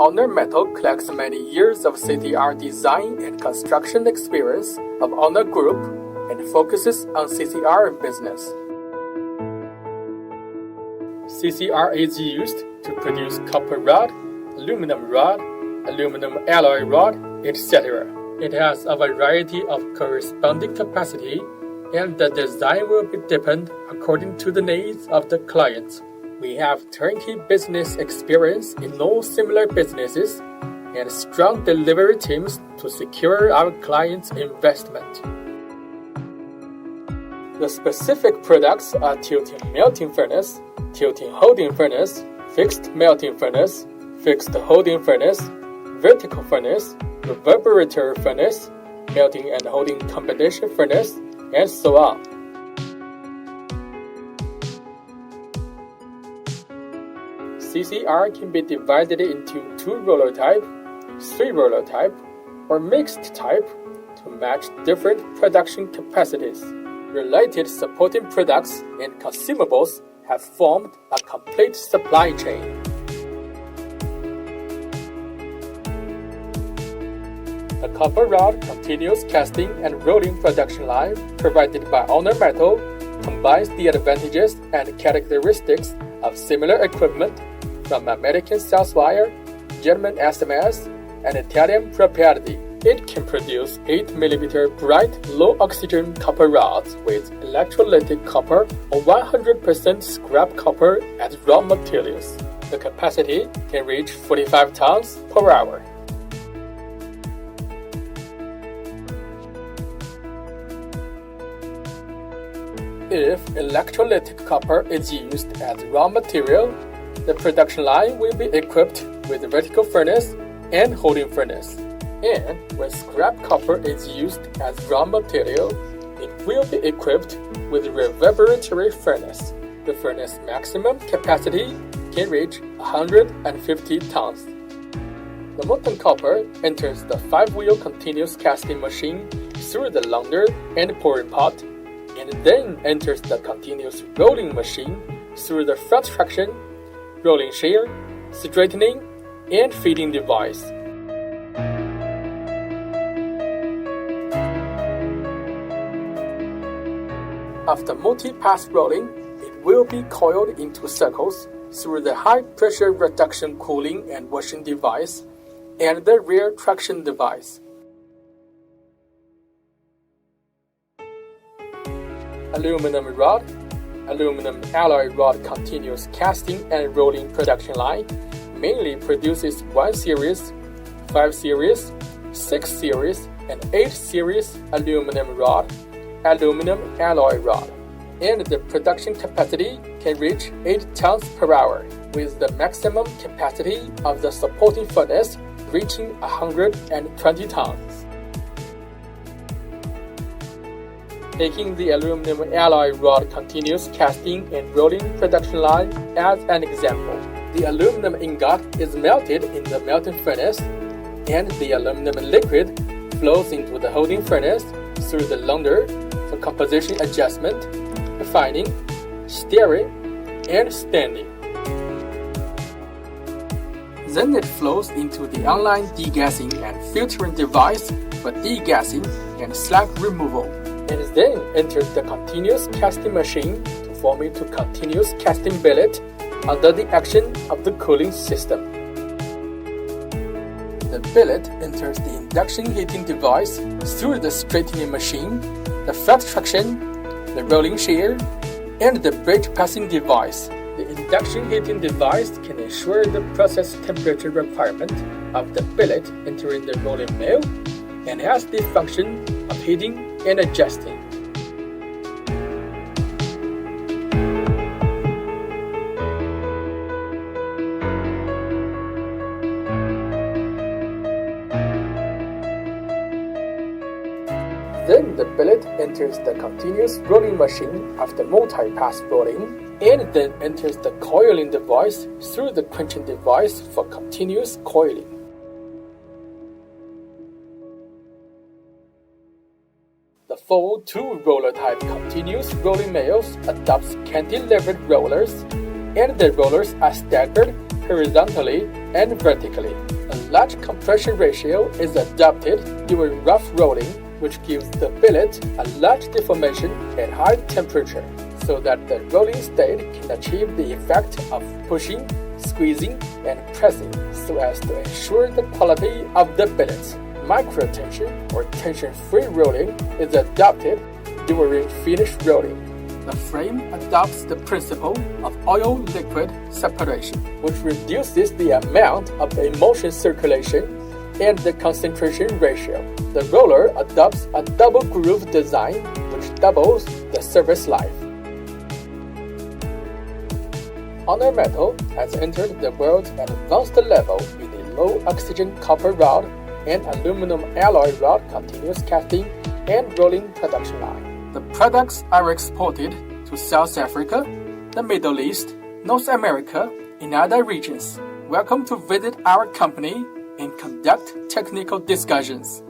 Honor Metal collects many years of CCR design and construction experience of Honor Group and focuses on CCR business. CCR is used to produce copper rod, aluminum alloy rod, etc. It has a variety of corresponding capacity, and the design will be depend according to the needs of the client. We have turnkey business experience in all similar businesses and strong delivery teams to secure our clients' investment. The specific products are tilting melting furnace, tilting holding furnace, fixed melting furnace, fixed holding furnace, vertical furnace, reverberatory furnace, melting and holding combination furnace, and so on. CCR can be divided into 2-roller type, 3-roller type, or mixed type to match different production capacities. Related supporting products and consumables have formed a complete supply chain. The copper rod continuous casting and rolling production line provided by Honor Metal combines the advantages and characteristics of similar equipment from American Southwire, German SMS, and Italian Proprietary. It can produce 8mm bright, low-oxygen copper rods with electrolytic copper or 100% scrap copper as raw materials. The capacity can reach 45 tons per hour. If electrolytic copper is used as raw material, the production line will be equipped with vertical furnace and holding furnace. And when scrap copper is used as raw material, it will be equipped with reverberatory furnace. The furnace maximum capacity can reach 150 tons. The molten copper enters the 5-wheel continuous casting machine through the launder and pouring pot, and then enters the continuous rolling machine through the flat traction, rolling shear, straightening, and feeding device. After multi-pass rolling, it will be coiled into circles through the high-pressure reduction cooling and washing device and the rear traction device. Aluminum alloy rod continuous casting and rolling production line mainly produces 1 series, 5 series, 6 series, and 8 series aluminum alloy rod, and the production capacity can reach 8 tons per hour, with the maximum capacity of the supporting furnace reaching 120 tons. Taking the aluminum alloy rod continuous casting and rolling production line as an example, the aluminum ingot is melted in the melting furnace, and the aluminum liquid flows into the holding furnace through the launder for composition adjustment, refining, stirring, and standing. Then it flows into the online degassing and filtering device for degassing and slag removal, and then enters the continuous casting machine to form into continuous casting billet under the action of the cooling system. The billet enters the induction heating device through the straightening machine, the flat traction, the rolling shear, and the bridge passing device. The induction heating device can ensure the process temperature requirement of the billet entering the rolling mill and has the function of heating and adjusting. Then the billet enters the continuous rolling machine after multi-pass rolling, and then enters the coiling device through the quenching device for continuous coiling. The full 2-roller type continuous rolling mills adopts cantilevered rollers, and the rollers are staggered horizontally and vertically. A large compression ratio is adopted during rough rolling, which gives the billet a large deformation at high temperature, so that the rolling state can achieve the effect of pushing, squeezing, and pressing so as to ensure the quality of the billet. Microtension or tension-free rolling is adopted during finish rolling. The frame adopts the principle of oil-liquid separation, which reduces the amount of emulsion circulation and the concentration ratio. The roller adopts a double groove design, which doubles the service life. Honor Metal has entered the world's advanced level with a low-oxygen copper rod and aluminum alloy rod continuous casting and rolling production line. The products are exported to South Africa, the Middle East, North America, and other regions. Welcome to visit our company and conduct technical discussions.